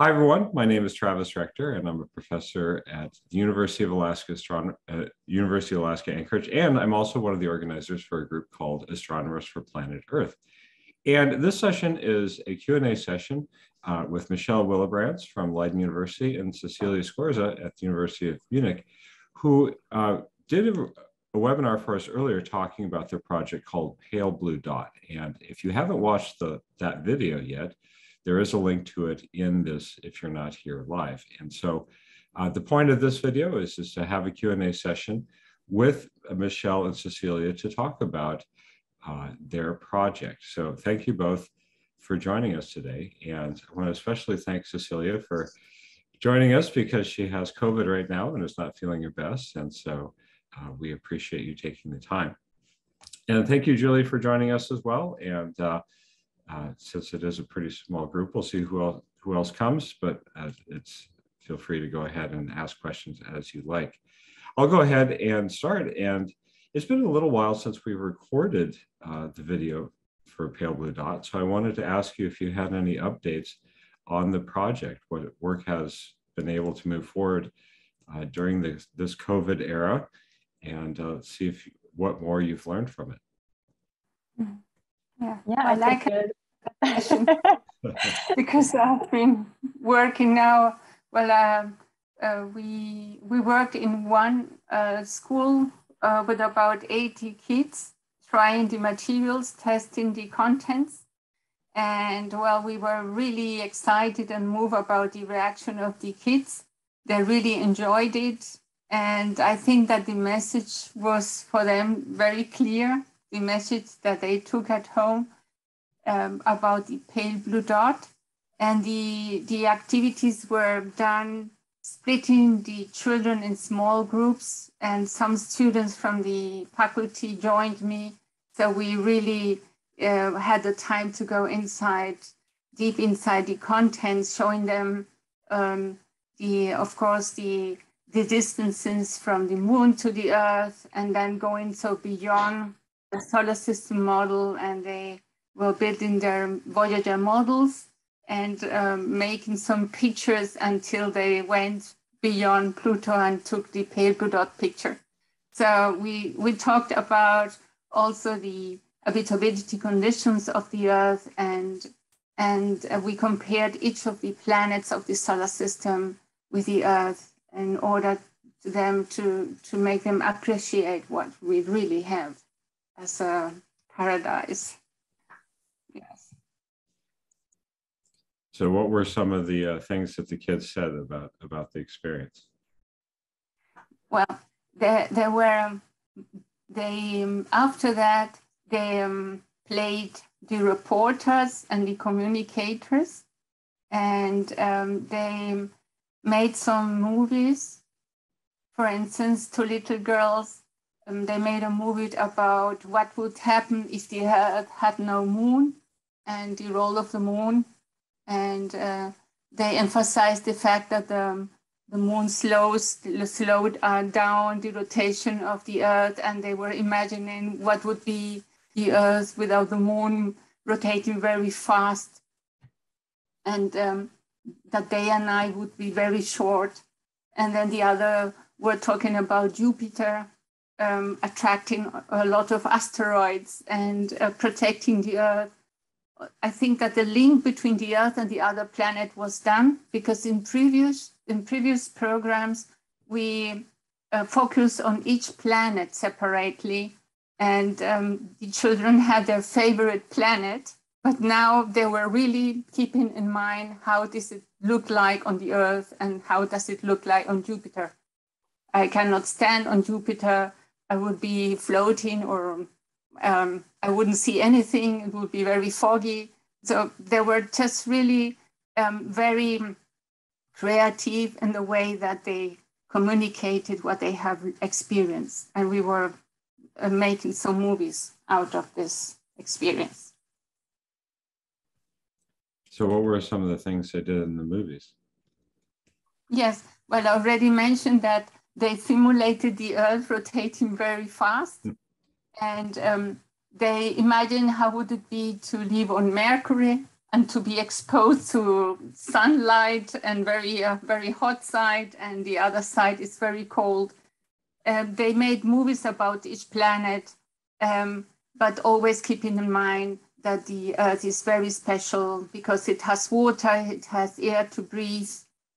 Hi, everyone. My name is Travis Rector, and I'm a professor at the University of Alaska, University of Alaska Anchorage, and I'm also one of the organizers for a group called Astronomers for Planet Earth. And this session is a Q&A session with Michelle Willebrands from Leiden University and Cecilia Scorza at the University of Munich, who did a webinar for us earlier talking about their project called Pale Blue Dot. And if you haven't watched that video yet, there is a link to it in this if you're not here live. And so the point of this video is to have a Q&A session with Michelle and Cecilia to talk about their project. So thank you both for joining us today. And I want to especially thank Cecilia for joining us because she has COVID right now and is not feeling her best. And so we appreciate you taking the time. And thank you, Julie, for joining us as well. And since it is a pretty small group, we'll see who else comes, but feel free to go ahead and ask questions as you like. I'll go ahead and start. And it's been a little while since we recorded the video for Pale Blue Dot. So I wanted to ask you if you had any updates on the project, what work has been able to move forward during this COVID era, and see what more you've learned from it. Yeah, I like it because I've been working now. Well, we worked in one school with about 80 kids, trying the materials, testing the contents. And well, we were really excited and moved about the reaction of the kids. They really enjoyed it. And I think that the message was for them very clear, the message that they took at home about the pale blue dot. And the activities were done splitting the children in small groups, and some students from the faculty joined me. So we really had the time to go deep inside the contents, showing them of course, the distances from the moon to the Earth, and then going so beyond the solar system model, and they were building their Voyager models and making some pictures until they went beyond Pluto and took the pale blue dot picture. So we talked about also the habitability conditions of the Earth, and we compared each of the planets of the solar system with the Earth in order to them to make them appreciate what we really have as a paradise. Yes. So what were some of the things that the kids said about the experience? Well, after that, they played the reporters and the communicators, and they made some movies. For instance, two little girls, they made a movie about what would happen if the Earth had no moon and the role of the moon. And they emphasized the fact that the moon slowed down the rotation of the Earth, and they were imagining what would be the Earth without the moon rotating very fast, and that day and night would be very short. And then the other were talking about Jupiter attracting a lot of asteroids and protecting the Earth. I think that the link between the Earth and the other planet was done, because in previous programs, we focused on each planet separately, and the children had their favorite planet, but now they were really keeping in mind how does it look like on the Earth and how does it look like on Jupiter. I cannot stand on Jupiter. I would be floating, or I wouldn't see anything. It would be very foggy. So they were just really very creative in the way that they communicated what they have experienced. And we were making some movies out of this experience. So what were some of the things they did in the movies? Yes, well, I already mentioned that they simulated the Earth rotating very fast. And they imagined how would it be to live on Mercury and to be exposed to sunlight and very hot side, and the other side is very cold. They made movies about each planet, but always keeping in mind that the Earth is very special because it has water, it has air to breathe,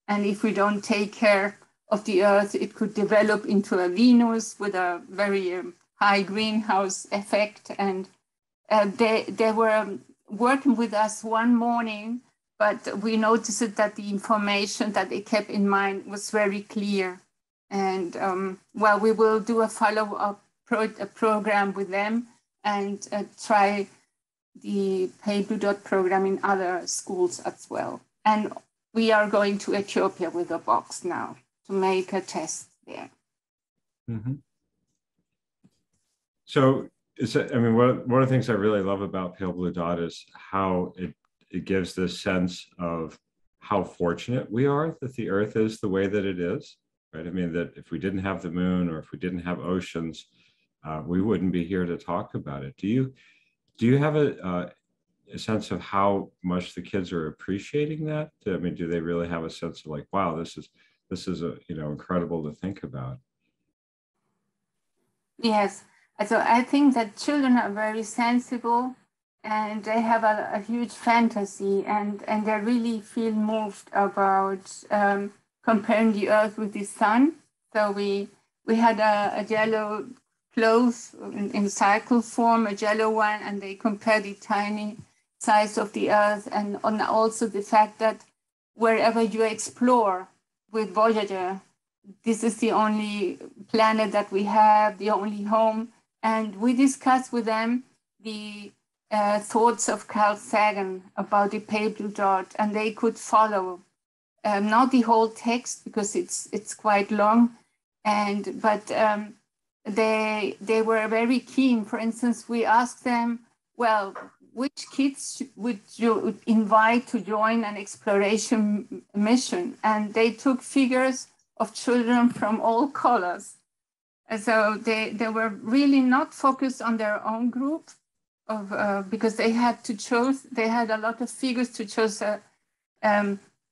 and if we don't take care of the Earth, it could develop into a Venus with a very high greenhouse effect. And they were working with us one morning, but we noticed that the information that they kept in mind was very clear. And well, we will do a follow-up program with them and try the Pale Blue Dot program in other schools as well. And we are going to Ethiopia with a box now to make a test there. Mm-hmm. So, I mean, one of the things I really love about Pale Blue Dot is how it gives this sense of how fortunate we are that the Earth is the way that it is, right? I mean, that if we didn't have the moon or if we didn't have oceans, we wouldn't be here to talk about it. Do you have a sense of how much the kids are appreciating that? I mean, do they really have a sense of like, wow, this is incredible to think about? Yes. So I think that children are very sensible and they have a huge fantasy and they really feel moved about comparing the Earth with the sun. So we had a yellow cloth in cycle form, a yellow one, and they compared the tiny size of the Earth and also the fact that wherever you explore with Voyager, this is the only planet that we have, the only home. And we discussed with them the thoughts of Carl Sagan about the Pale Blue Dot, and they could follow not the whole text because it's quite long, but they were very keen. For instance, we asked them, well, which kids would you invite to join an exploration mission? And they took figures of children from all colors. So they were really not focused on their own group because they had a lot of figures to choose,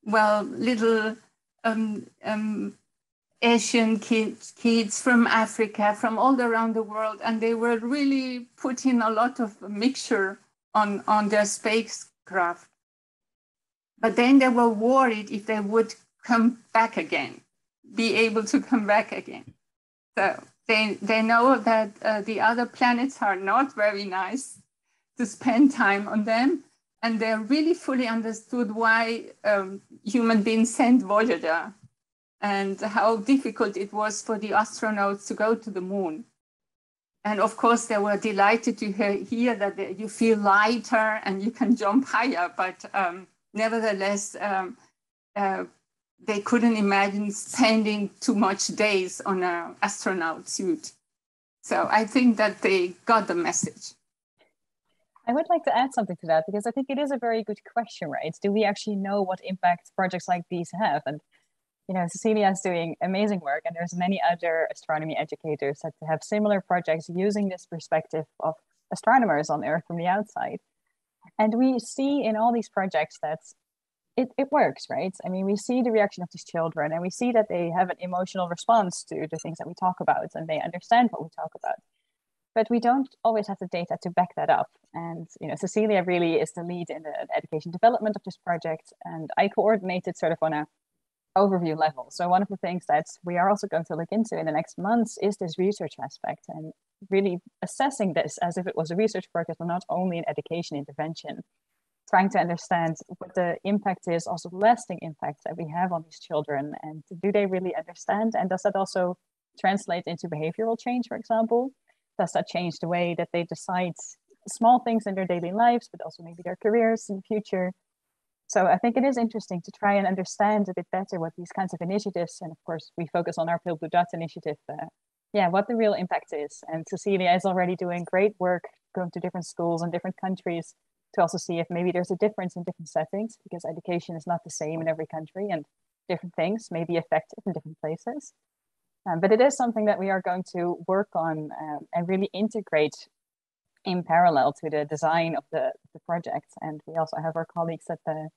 little Asian kids from Africa, from all around the world. And they were really putting a lot of mixture on their spacecraft. But then they were worried if they would come back again, be able to come back again. So they know that the other planets are not very nice to spend time on them. And they really fully understood why human beings sent Voyager and how difficult it was for the astronauts to go to the moon. And of course, they were delighted to hear that you feel lighter and you can jump higher. But nevertheless, they couldn't imagine spending too much days on an astronaut suit. So I think that they got the message. I would like to add something to that because I think it is a very good question, right? Do we actually know what impact projects like these have? And Cecilia is doing amazing work, and there's many other astronomy educators that have similar projects using this perspective of astronomers on Earth from the outside. And we see in all these projects that it works, right? I mean, we see the reaction of these children and we see that they have an emotional response to the things that we talk about and they understand what we talk about. But we don't always have the data to back that up. And, Cecilia really is the lead in the education development of this project. And I coordinated sort of on a overview level. So one of the things that we are also going to look into in the next months is this research aspect and really assessing this as if it was a research project and not only an education intervention. Trying to understand what the impact is, also the lasting impact that we have on these children, and do they really understand? And does that also translate into behavioral change, for example? Does that change the way that they decide small things in their daily lives, but also maybe their careers in the future? So I think it is interesting to try and understand a bit better what these kinds of initiatives, and of course we focus on our Pale Blue Dot initiative, what the real impact is. And Cecilia is already doing great work, going to different schools in different countries, to also see if maybe there's a difference in different settings, because education is not the same in every country and different things may be effective in different places. But it is something that we are going to work on and really integrate in parallel to the design of the project. And we also have our colleagues at the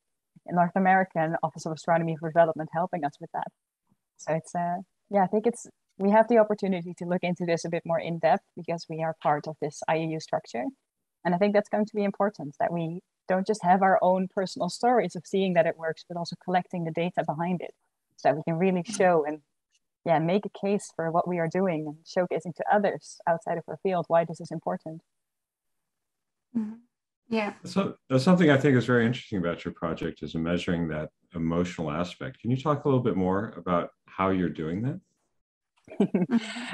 North American Office of Astronomy for Development helping us with that. So it's, yeah, I think we have the opportunity to look into this a bit more in depth because we are part of this IAU structure. And I think that's going to be important, that we don't just have our own personal stories of seeing that it works, but also collecting the data behind it so that we can really show and make a case for what we are doing and showcasing to others outside of our field why this is important. Mm-hmm. Yeah. So that's something I think is very interesting about your project, is measuring that emotional aspect. Can you talk a little bit more about how you're doing that?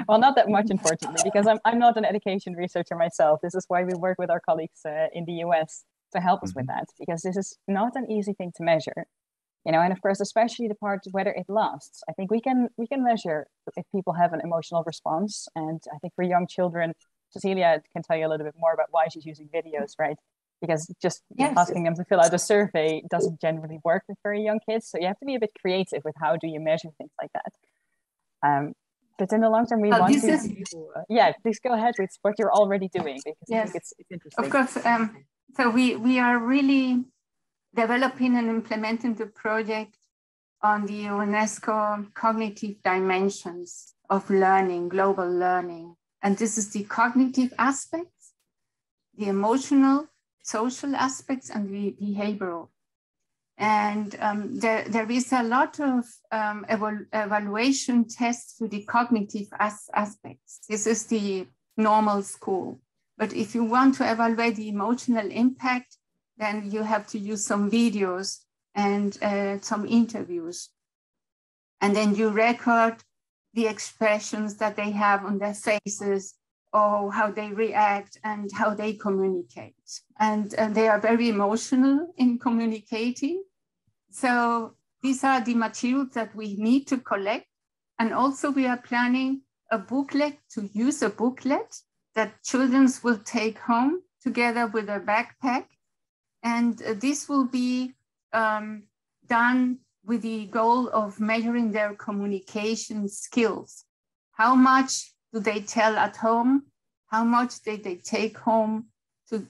Well, not that much, unfortunately, because I'm not an education researcher myself. This is why we work with our colleagues in the US to help us with that, because this is not an easy thing to measure. You know, and of course, especially the part whether it lasts. I think we can measure if people have an emotional response. And I think for young children, Cecilia can tell you a little bit more about why she's using videos, right? Because just asking them to fill out a survey doesn't generally work with very young kids. So you have to be a bit creative with how do you measure things like that. But in the long term, we want to, please go ahead with what you're already doing, because I think it's interesting. Of course. So we are really developing and implementing the project on the UNESCO cognitive dimensions of learning, global learning. And this is the cognitive aspects, the emotional, social aspects, and the behavioral. And there is a lot of evaluation tests for the cognitive aspects. This is the normal school. But if you want to evaluate the emotional impact, then you have to use some videos and some interviews. And then you record the expressions that they have on their faces, or how they react and how they communicate. And they are very emotional in communicating. So these are the materials that we need to collect. And also we are planning a booklet, to use a booklet that children will take home together with a backpack. And this will be done with the goal of measuring their communication skills. How much do they tell at home? How much did they take home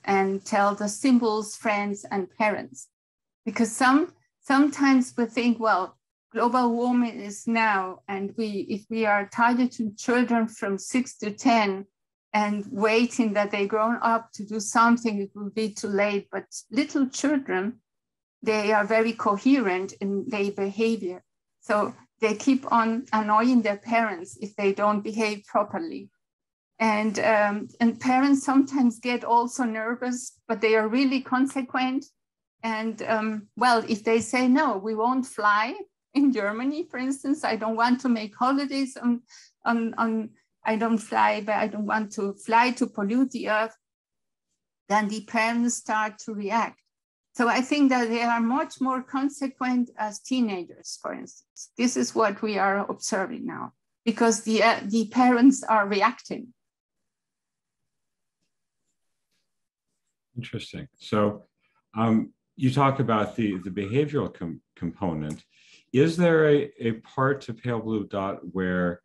and tell the symbols, friends, and parents? Because sometimes we think, well, global warming is now, and if we are targeting children from 6 to 10 and waiting that they grow up to do something, it will be too late. But little children, they are very coherent in their behavior. So they keep on annoying their parents if they don't behave properly. And parents sometimes get also nervous, but they are really consequent. And well, if they say, no, we won't fly in Germany, for instance, I don't want to make holidays I don't fly, but I don't want to fly to pollute the earth, then the parents start to react. So I think that they are much more consequent as teenagers, for instance. This is what we are observing now, because the parents are reacting. Interesting. So you talk about the behavioral component. Is there a part to Pale Blue Dot where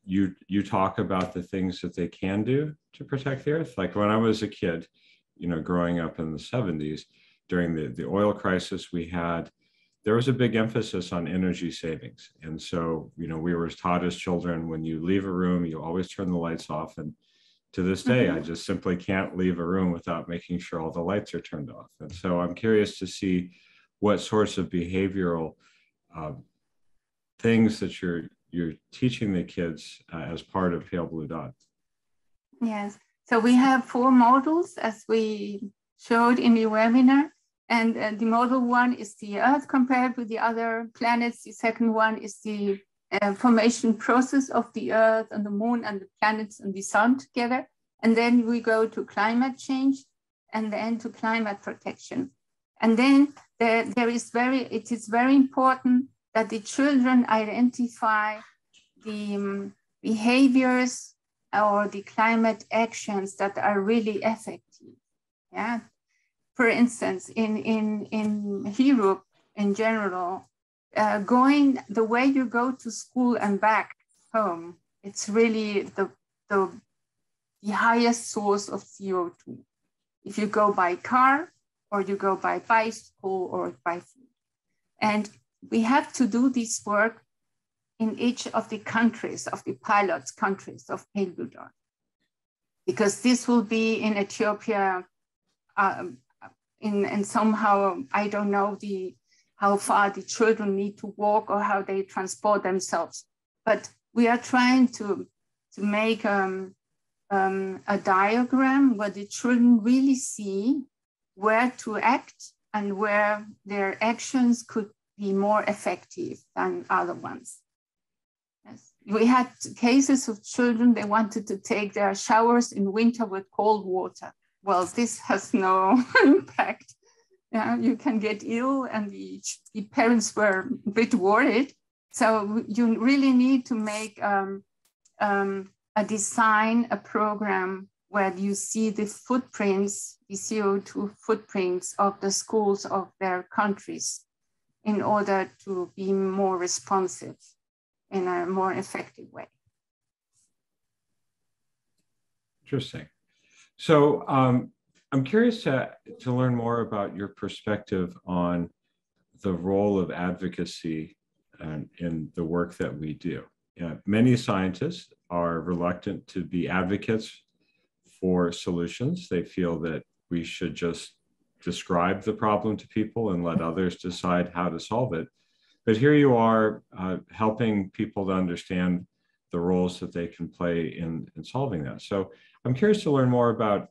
you talk about the things that they can do to protect the Earth? Like when I was a kid, you know, growing up in the 70s, during the oil crisis there was a big emphasis on energy savings. And so, you know, we were taught as children, when you leave a room, you always turn the lights off. And to this day, I just simply can't leave a room without making sure all the lights are turned off. And so I'm curious to see what sorts of behavioral things that you're teaching the kids as part of Pale Blue Dot. Yes, so we have 4 models as we showed in the webinar. And the model 1 is the Earth compared with the other planets. The second one is the formation process of the Earth and the Moon and the planets and the Sun together. And then we go to climate change and then to climate protection. And then it is very important that the children identify the behaviors or the climate actions that are really effective. Yeah. For instance, in Europe in general, going the way you go to school and back home, it's really the the highest source of CO2. If you go by car, or you go by bicycle, or by foot. And we have to do this work in each of the countries, of the pilot countries of Pale Blue Dot. Because this will be in Ethiopia, and somehow, I don't know how far the children need to walk or how they transport themselves. But we are trying to make a diagram where the children really see where to act and where their actions could be more effective than other ones. Yes. We had cases of children, they wanted to take their showers in winter with cold water. Well, this has no impact. You can get ill, and the parents were a bit worried. So you really need to make a program where you see the footprints, the CO2 footprints of the schools of their countries in order to be more responsive in a more effective way. Interesting. So I'm curious to learn more about your perspective on the role of advocacy in the work that we do. Many scientists are reluctant to be advocates for solutions. They feel that we should just describe the problem to people and let others decide how to solve it. But here you are helping people to understand the roles that they can play in solving that. So I'm curious to learn more about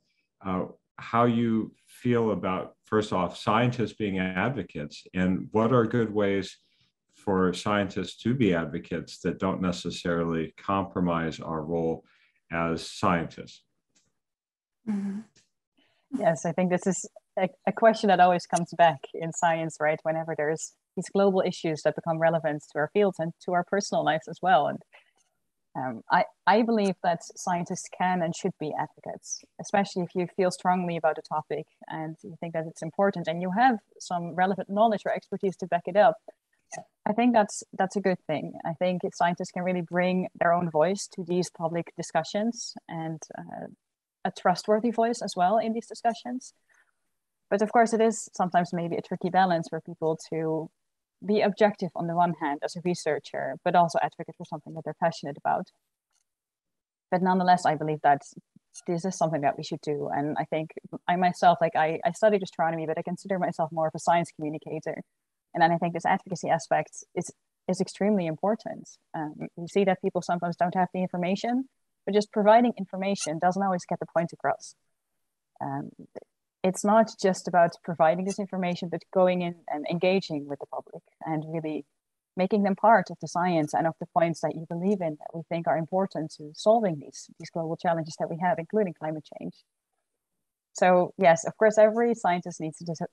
how you feel about, first off, scientists being advocates, and what are good ways for scientists to be advocates that don't necessarily compromise our role as scientists. Mm-hmm. Yes, I think this is a question that always comes back in science, right? Whenever there's these global issues that become relevant to our fields and to our personal lives as well. And I believe that scientists can and should be advocates, especially if you feel strongly about a topic and you think that it's important and you have some relevant knowledge or expertise to back it up. I think that's a good thing. I think scientists can really bring their own voice to these public discussions, and a trustworthy voice as well in these discussions. But of course, it is sometimes maybe a tricky balance for people to be objective on the one hand as a researcher, but also advocate for something that they're passionate about. But nonetheless, I believe that this is something that we should do. And I think I myself, like I studied astronomy, but I consider myself more of a science communicator. And then I think this advocacy aspect is extremely important. We see that people sometimes don't have the information, but just providing information doesn't always get the point across. It's not just about providing this information, but going in and engaging with the public and really making them part of the science and of the points that you believe in that we think are important to solving these global challenges that we have, including climate change. So yes, of course, every scientist needs to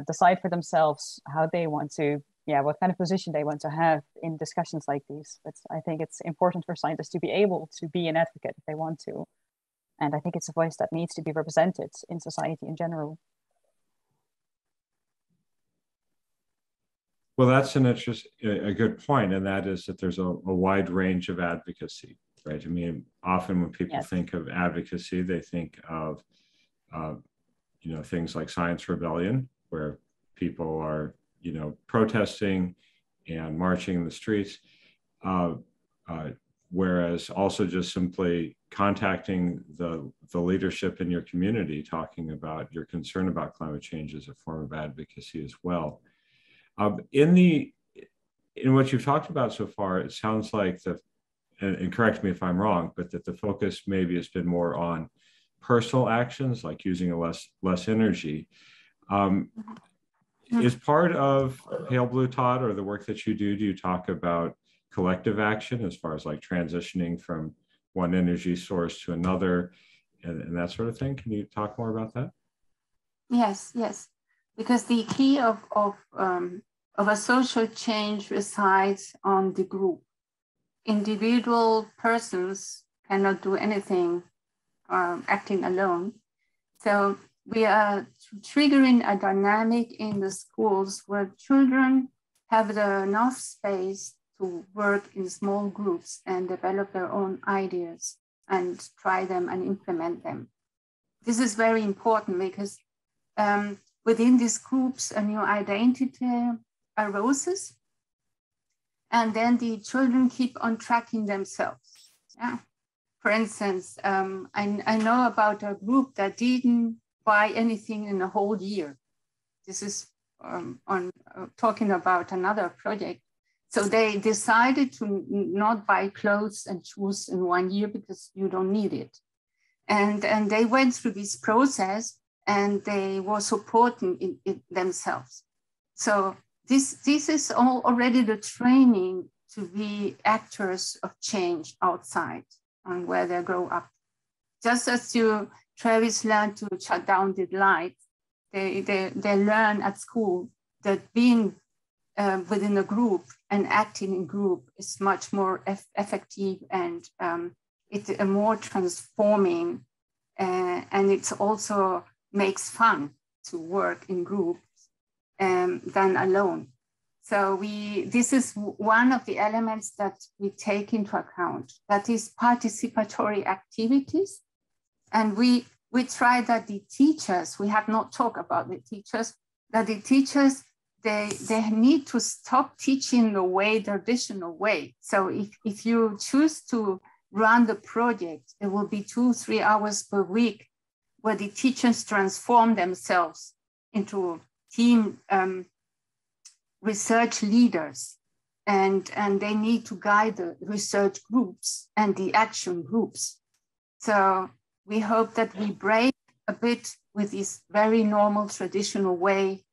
decide for themselves how they want to, what kind of position they want to have in discussions like these. But I think it's important for scientists to be able to be an advocate if they want to. And I think it's a voice that needs to be represented in society in general. Well, that's a good point, and that is that there's a wide range of advocacy, right? I mean, often when people think of advocacy, they think of things like science rebellion, where people are protesting and marching in the streets, whereas also just simply contacting the leadership in your community, talking about your concern about climate change is a form of advocacy as well. In what you've talked about so far, it sounds like and correct me if I'm wrong, but that the focus maybe has been more on personal actions, like using less energy. Is part of Pale Blue Dot or the work that you do you talk about collective action as far as like transitioning from one energy source to another and that sort of thing? Can you talk more about that? Yes, because the key of a social change resides on the group. Individual persons cannot do anything acting alone. So we are triggering a dynamic in the schools where children have enough space to work in small groups and develop their own ideas. and try them and implement them. This is very important because within these groups, a new identity arises, and then the children keep on tracking themselves. Yeah. For instance, I know about a group that didn't buy anything in a whole year. This is talking about another project. So they decided to not buy clothes and shoes in 1 year because you don't need it. And they went through this process and they were supporting it themselves. So this is already the training to be actors of change outside and where they grow up. Just as Travis learned to shut down the light, they learn at school that being within a group and acting in group is much more effective, and it's more transforming, and it also makes fun to work in groups than alone. So this is one of the elements that we take into account, that is participatory activities. And we try that the teachers, we have not talked about the teachers, that the teachers, they need to stop teaching the traditional way. So if you choose to run the project, it will be 2-3 hours per week where the teachers transform themselves into team research leaders, and they need to guide the research groups and the action groups. So we hope that we break a bit with this very normal traditional way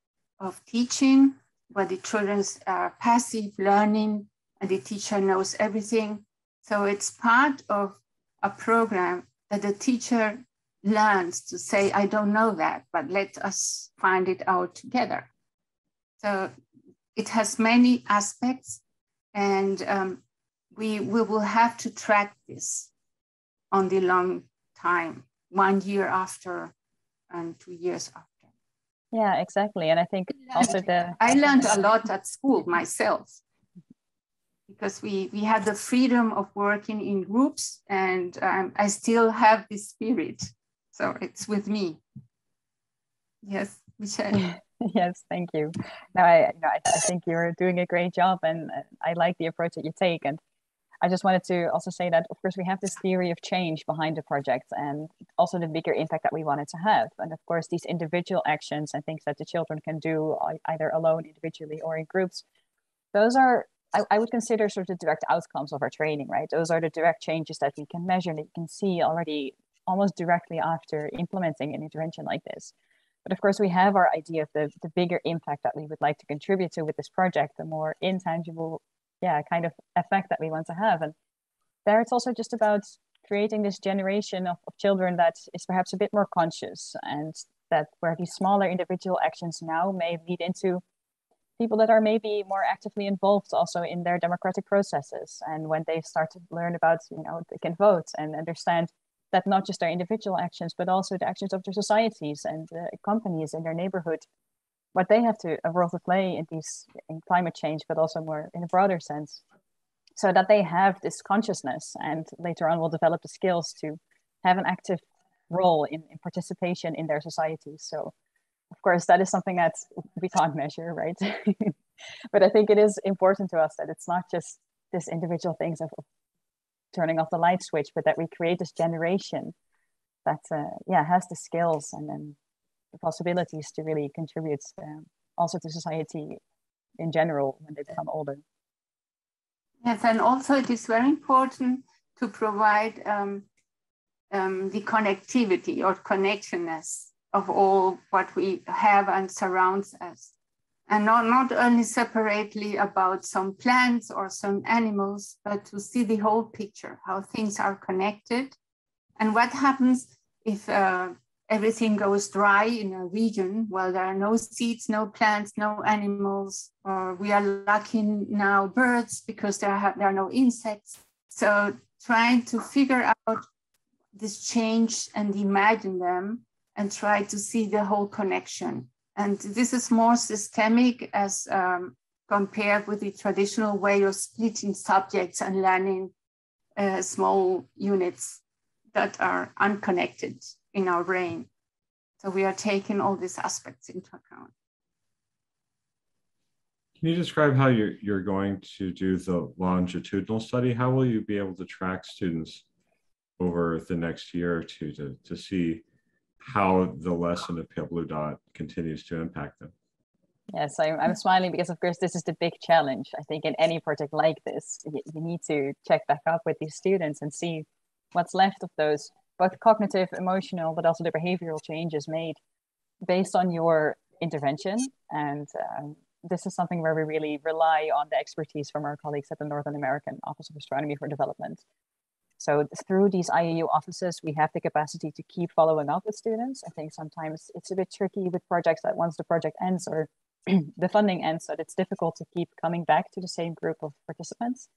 of teaching, where the children are passive learning and the teacher knows everything. So it's part of a program that the teacher learns to say, I don't know that, but let us find it out together. So it has many aspects, and we will have to track this on the long time, 1 year after and 2 years after. Yeah, exactly. And I think also I learned a lot at school myself, because we had the freedom of working in groups, and I still have this spirit. So it's with me. Yes, Michelle. Yes, thank you. No, I think you're doing a great job, and I like the approach that you take. And I just wanted to also say that, of course, we have this theory of change behind the project, and also the bigger impact that we wanted to have. And of course, these individual actions and things that the children can do either alone, individually, or in groups, those are, I would consider, sort of the direct outcomes of our training, right? Those are the direct changes that we can measure, that you can see already almost directly after implementing an intervention like this. But of course, we have our idea of the bigger impact that we would like to contribute to with this project, the more intangible, kind of effect that we want to have. And there it's also just about creating this generation of children that is perhaps a bit more conscious, and that where these smaller individual actions now may lead into people that are maybe more actively involved also in their democratic processes. And when they start to learn about, they can vote and understand that not just their individual actions, but also the actions of their societies and companies in their neighborhood, what they have a role to play in climate change, but also more in a broader sense, so that they have this consciousness, and later on will develop the skills to have an active role in participation in their societies. So of course, that is something that we can't measure, right? But I think it is important to us that it's not just this individual things of turning off the light switch, but that we create this generation that has the skills and then the possibilities to really contribute also to society in general when they become older. Yes, and also it is very important to provide the connectivity or connectionness of all what we have and surrounds us. And not only separately about some plants or some animals, but to see the whole picture, how things are connected. And what happens if everything goes dry in a region? Well, there are no seeds, no plants, no animals, or we are lacking now birds because there are no insects. So trying to figure out this change and imagine them and try to see the whole connection. And this is more systemic as compared with the traditional way of splitting subjects and learning small units. that are unconnected in our brain. So we are taking all these aspects into account. Can you describe how you're going to do the longitudinal study? How will you be able to track students over the next year or two to see how the lesson of Pale Blue Dot continues to impact them? Yes, I'm smiling because, of course, this is the big challenge. I think in any project like this, you need to check back up with these students and see what's left of those both cognitive, emotional, but also the behavioral changes made based on your intervention. And this is something where we really rely on the expertise from our colleagues at the Northern American Office of Astronomy for Development. So through these IAU offices, we have the capacity to keep following up with students. I think sometimes it's a bit tricky with projects that once the project ends or the funding ends, that it's difficult to keep coming back to the same group of participants.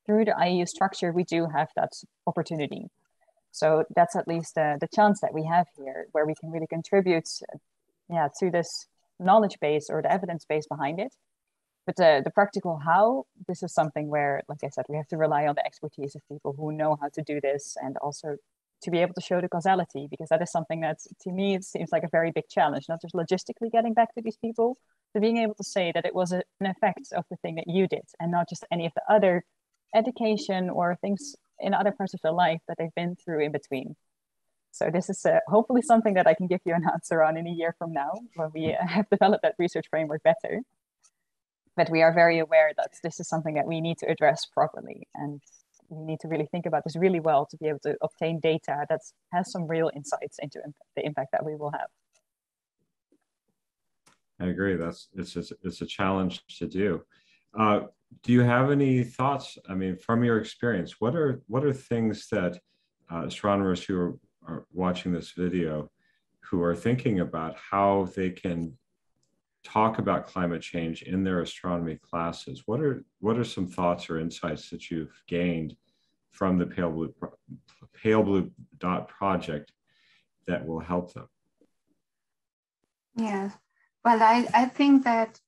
Through the IAU structure, we do have that opportunity. So that's at least the chance that we have here, where we can really contribute to this knowledge base or the evidence base behind it. But the practical how, this is something where, like I said, we have to rely on the expertise of people who know how to do this, and also to be able to show the causality, because that is something that, to me, it seems like a very big challenge, not just logistically getting back to these people, but being able to say that it was an effect of the thing that you did, and not just any of the other education or things in other parts of their life that they've been through in between. So this is hopefully something that I can give you an answer on in a year from now, when we have developed that research framework better. But we are very aware that this is something that we need to address properly, and we need to really think about this really well to be able to obtain data that has some real insights into the impact that we will have. I agree. It's a challenge to do. Do you have any thoughts? I mean, from your experience, what are things that astronomers who are watching this video, who are thinking about how they can talk about climate change in their astronomy classes? What are some thoughts or insights that you've gained from the Pale Blue Dot project that will help them? Yeah, well, I think that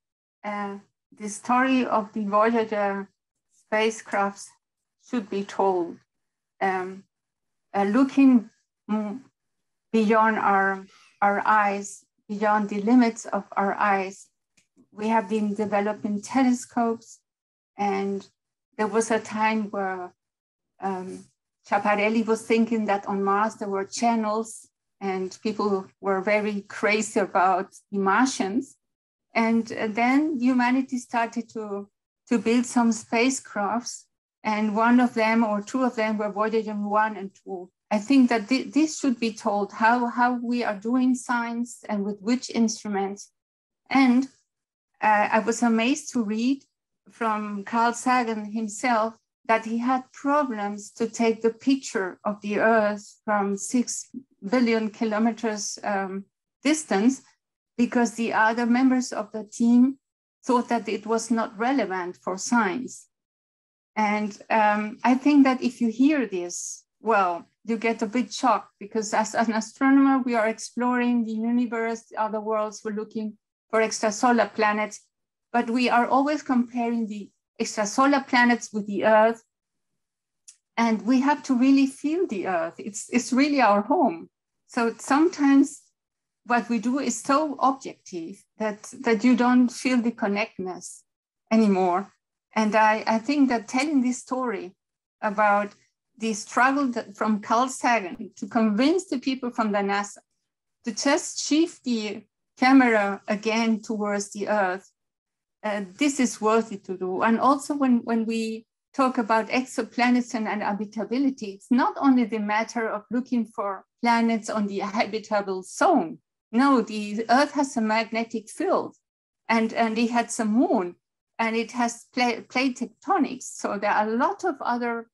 the story of the Voyager spacecrafts should be told. Looking beyond our eyes, beyond the limits of our eyes, we have been developing telescopes, and there was a time where Schiaparelli was thinking that on Mars there were channels, and people were very crazy about the Martians. And then humanity started to build some spacecrafts, and one of them or two of them were Voyager 1 and 2. I think that this should be told, how we are doing science and with which instruments. And I was amazed to read from Carl Sagan himself that he had problems to take the picture of the Earth from 6 billion kilometers distance, because the other members of the team thought that it was not relevant for science. And I think that if you hear this, well, you get a bit shocked, because as an astronomer, we are exploring the universe, the other worlds, we're looking for extrasolar planets, but we are always comparing the extrasolar planets with the Earth. And we have to really feel the Earth. It's really our home. So sometimes what we do is so objective that you don't feel the connectedness anymore. And I think that telling this story about the struggle from Carl Sagan to convince the people from the NASA to just shift the camera again towards the Earth, this is worthy to do. And also when we talk about exoplanets and habitability, it's not only the matter of looking for planets on the habitable zone. No, the Earth has a magnetic field, and it has a moon, and it has plate tectonics. So there are a lot of other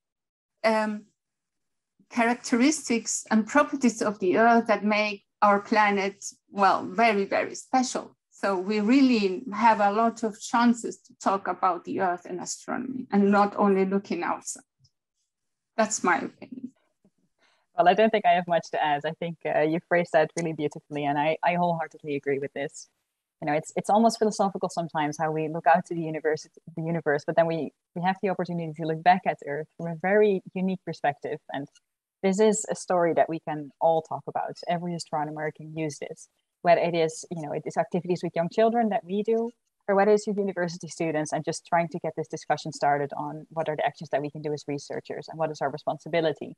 characteristics and properties of the Earth that make our planet, well, very, very special. So we really have a lot of chances to talk about the Earth and astronomy, and not only looking outside. That's my opinion. Well, I don't think I have much to add. I think you phrased that really beautifully, and I wholeheartedly agree with this. You know, it's almost philosophical sometimes how we look out to the universe, but then we have the opportunity to look back at Earth from a very unique perspective. And this is a story that we can all talk about. Every astronomer can use this, whether it is, it is activities with young children that we do, or whether it's with university students and just trying to get this discussion started on what are the actions that we can do as researchers and what is our responsibility.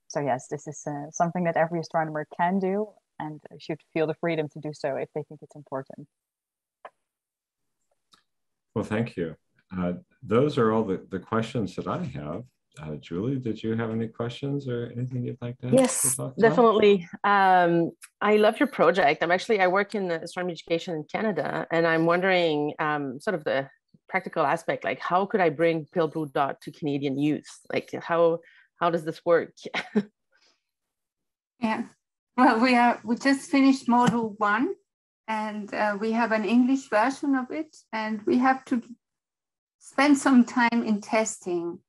So yes, this is something that every astronomer can do and should feel the freedom to do so if they think it's important. Well, thank you. Those are all the questions that I have. Julie, did you have any questions or anything you'd like to Yes, talk about? definitely. I love your project. I work in astronomy education in Canada, and I'm wondering sort of the practical aspect, like how could I bring Pale Blue Dot to Canadian youth? Like how does this work? Yeah, well, we just finished module 1, and we have an English version of it, and we have to spend some time in testing.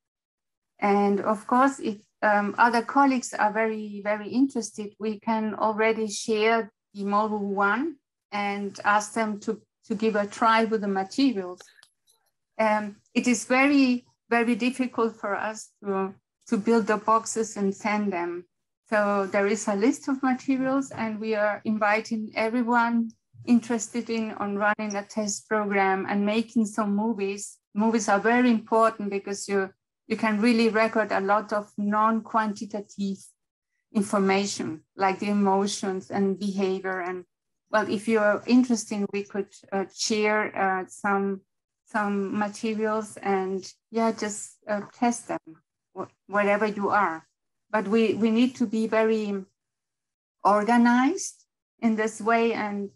And of course, if other colleagues are very, very interested, we can already share the module 1 and ask them to give a try with the materials. It is very, very difficult for us to build the boxes and send them. So there is a list of materials, and we are inviting everyone interested in running a test program and making some movies. Movies are very important because you can really record a lot of non-quantitative information, like the emotions and behavior. And well, if you're interested, we could share some materials and just test them wherever you are. But we need to be very organized in this way, and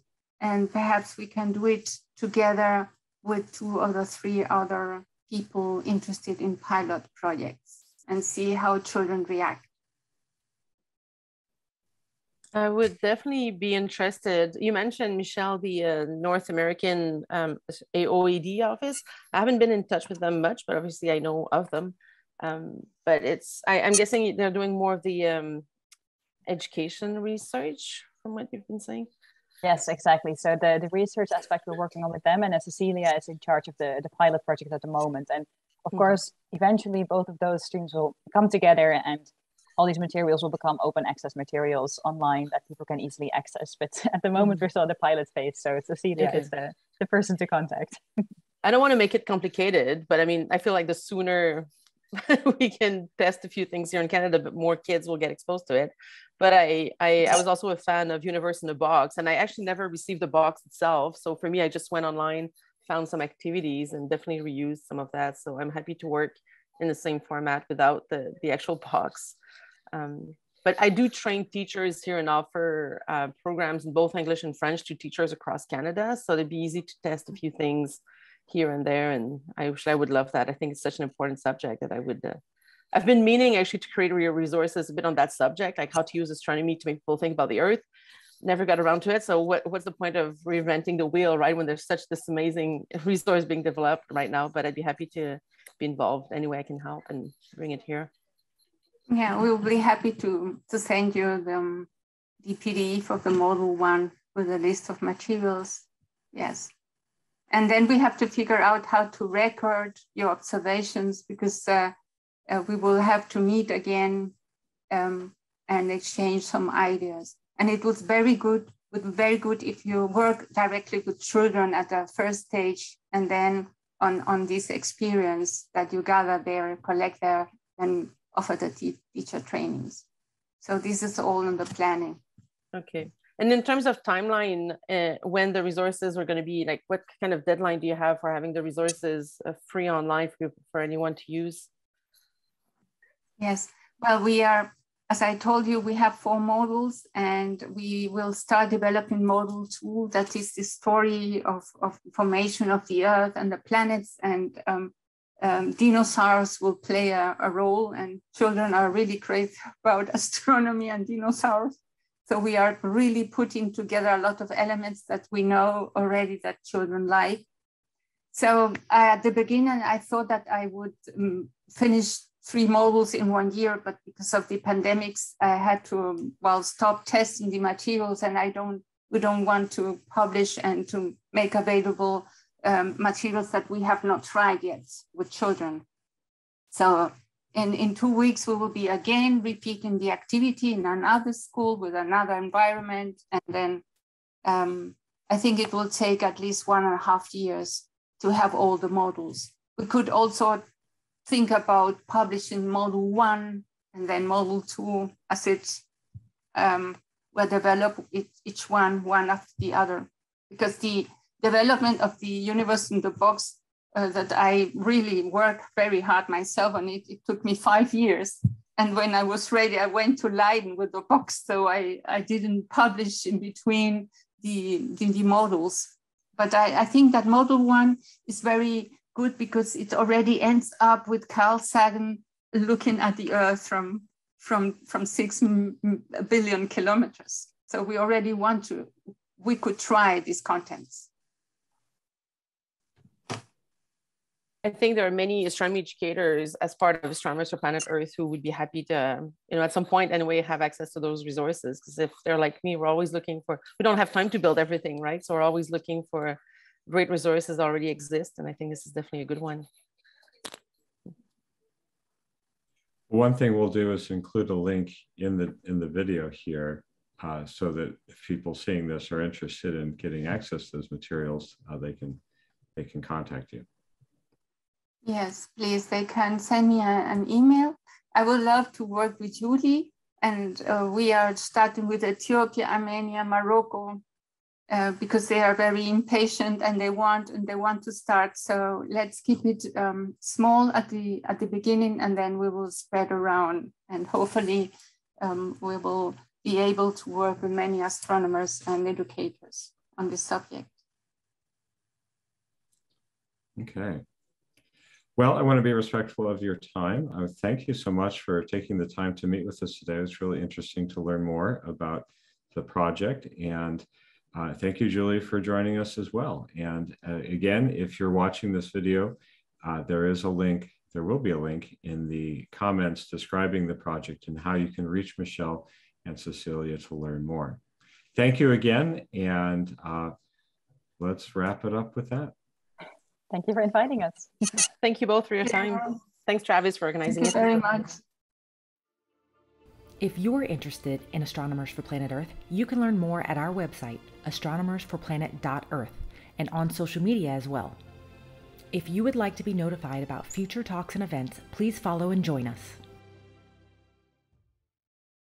perhaps we can do it together with 2 or 3 other people interested in pilot projects and see how children react. I would definitely be interested. You mentioned, Michelle, the North American OAD office. I haven't been in touch with them much, but obviously I know of them. But I'm guessing they're doing more of the education research from what you've been saying. Yes, exactly. So the research aspect we're working on with them, and Cecilia is in charge of the pilot project at the moment. And of course, eventually both of those streams will come together and all these materials will become open access materials online that people can easily access. But at the moment, we're still in the pilot phase. So Cecilia is the person to contact. I don't want to make it complicated, but I mean, I feel like the sooner we can test a few things here in Canada, but more kids will get exposed to it. But I was also a fan of Universe in a Box, and I actually never received the box itself. So for me, I just went online, found some activities, and definitely reused some of that. So I'm happy to work in the same format without the actual box. But I do train teachers here and offer programs in both English and French to teachers across Canada. So it'd be easy to test a few things here and there. And I would love that. I think it's such an important subject that I've been meaning actually to create resources a bit on that subject, like how to use astronomy to make people think about the Earth. Never got around to it. So what's the point of reinventing the wheel, right? When there's such this amazing resource being developed right now, but I'd be happy to be involved any way I can help and bring it here. Yeah, we'll be happy to send you the PDF of the module 1 with a list of materials. Yes. And then we have to figure out how to record your observations, because we will have to meet again and exchange some ideas. And it was very good if you work directly with children at the first stage, and then on this experience that you gather there, collect there, and offer the teacher trainings. So this is all in the planning. Okay. And in terms of timeline, when the resources are going to be, like, what kind of deadline do you have for having the resources free online for anyone to use? Yes, well, we are, as I told you, we have 4 modules, and we will start developing module 2, that is the story of formation of the Earth and the planets, and dinosaurs will play a role, and children are really crazy about astronomy and dinosaurs. So we are really putting together a lot of elements that we know already that children like. So at the beginning, I thought that I would finish 3 modules in 1 year, but because of the pandemics, I had to, stop testing the materials, and we don't want to publish and to make available materials that we have not tried yet with children. So And in 2 weeks, we will be again repeating the activity in another school with another environment. And then I think it will take at least 1.5 years to have all the models. We could also think about publishing module 1 and then module 2 as it will develop each one after the other. Because the development of the universe in the box that I really worked very hard myself on it. It took me 5 years. And when I was ready, I went to Leiden with the box. So I didn't publish in between the models. But I think that model 1 is very good because it already ends up with Carl Sagan looking at the Earth from 6 billion kilometers. So we already we could try these contents. I think there are many astronomy educators as part of Astronomers for Planet Earth who would be happy to, at some point anyway, have access to those resources. Because if they're like me, we're always looking for, we don't have time to build everything, right? So we're always looking for great resources that already exist. And I think this is definitely a good one. One thing we'll do is include a link in the video here so that if people seeing this are interested in getting access to those materials, they can contact you. Yes, please. They can send me an email. I would love to work with Julie, and we are starting with Ethiopia, Armenia, Morocco, because they are very impatient and they want to start. So let's keep it small at the beginning, and then we will spread around, and hopefully we will be able to work with many astronomers and educators on this subject. Okay. Well, I want to be respectful of your time. Thank you so much for taking the time to meet with us today. It was really interesting to learn more about the project. And thank you, Julie, for joining us as well. And again, if you're watching this video, there will be a link in the comments describing the project and how you can reach Michelle and Cecilia to learn more. Thank you again. And let's wrap it up with that. Thank you for inviting us. Thank you both for your time. Thanks, Travis, for organizing it. Thank you very much. If you're interested in Astronomers for Planet Earth, you can learn more at our website, astronomersforplanet.earth, and on social media as well. If you would like to be notified about future talks and events, please follow and join us.